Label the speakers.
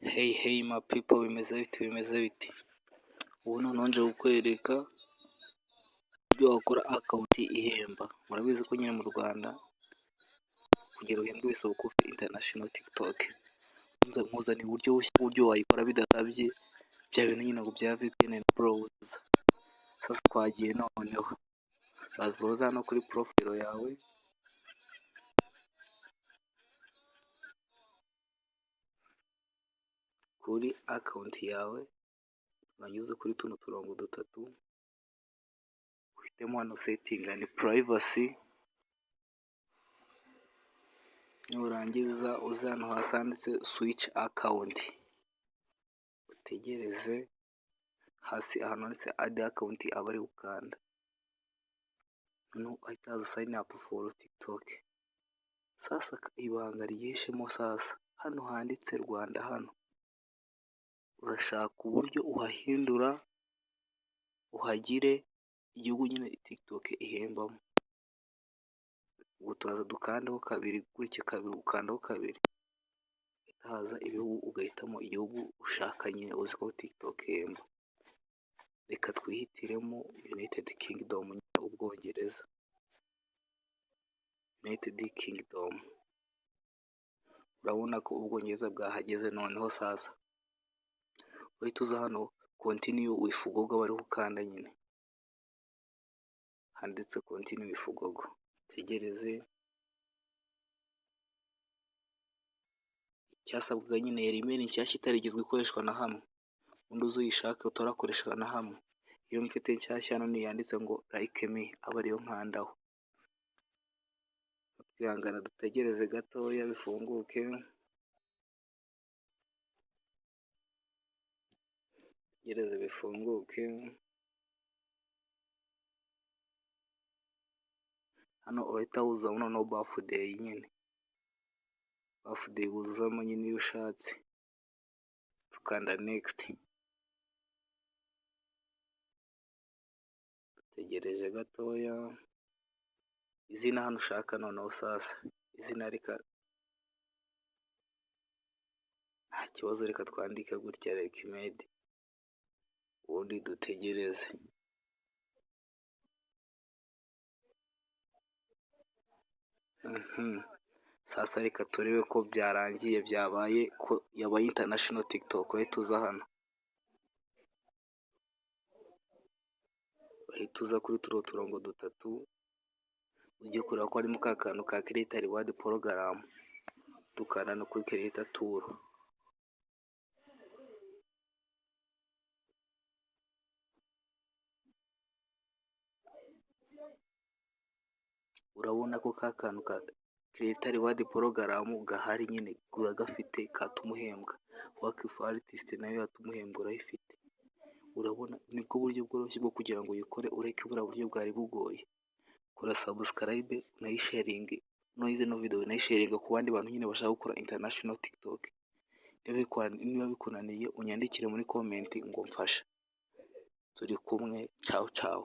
Speaker 1: Hey hey my people, bimeze bite? Ubu noneho nje kukwereka uburyo wakora akawunti ihemba. Murabizi ko nyine mu Rwanda kugira uhembwe bisaba ko ufite international TikTok. Nkuzaniye uburyo bushya uburyo wayikora bidasabye bya bintu nyine ngo bya VPN na browser. Sasa twagiye noneho. Uraza hano kuri profile yawe. Kuri akawunti yawe uranyuze kuri tuno turongo dutatu. Ufitemo hano setting and privacy. Nurangiza uze hano hasi handitse switch account. Utegereze hasi ahantu handitse add account aba ari gukanda. Noneho ahita haza sign up for TikTok. Sasa ibanga ryishemo sasa. Hano handitse Rwanda hano. Urashaka uburyo uhahindura uhagire igihugu nyine TikTok ihembamo. Ubwo turaza dukandaho kabiri gutya kabiri ukandaho kabiri. Haza ibihugu ugahitamo igihugu ushaka nyine uzi ko TikTok ihemba. Reka twihitiremo United Kingdom, Ubwongereza. United Kingdom. Urabona ko Ubwongereza bwahageze noneho sasa. Uhita uza hano continue with Google bari gukanda nyine. Handitse continue with Google. Tegereze. Cyasabwaga nyine yari email nshyashya itarigezwe ikoreshwa na hamwe. Undi uzuyishaka utarakoresha na hamwe. Iyo mfite nshyashya hano ni yanditse ngo like me aba ariyo nkandaho. Twihangana dutegereze gatoya bifunguke. Tegereze bifunguke. Hano urahita wuzamo no birthday nyine. Birthday wuzamo nyine iyo ushatse. Tukanda next. Tegereje gatoya. Izina hano ushaka noneho sasa. Izina reka nta kibazo, reka twandike gutya Rekimedi. Ubundi dutegereze. Sasa reka turebe ko byarangiye byabaye ko yabaye international TikTok. Urahita uza hano. Urahita uza kuri turiya turongo dutatu. Ugiye kureba ko harimo ka kantu ka Creator Reward Program. Dukanda no kuri Creator Tool. Urabona ko ka kantu ka Creator Reward Program gahari nyine gafite katumuhembwa. Work for artist nayo yatumuhembwa urayifite. Urabona nibwo buryo bworoshye bwo kugira ngo uyikore ureke bura buryo bwari bugoye. Kora subscribe unayisharinge. Noize no video unayisharinga ku bandi bantu nyine bashaka gukora international TikTok. Niba bikunaniye unyandikire muri comment ngo mfasha. Turi kumwe. Ciao ciao.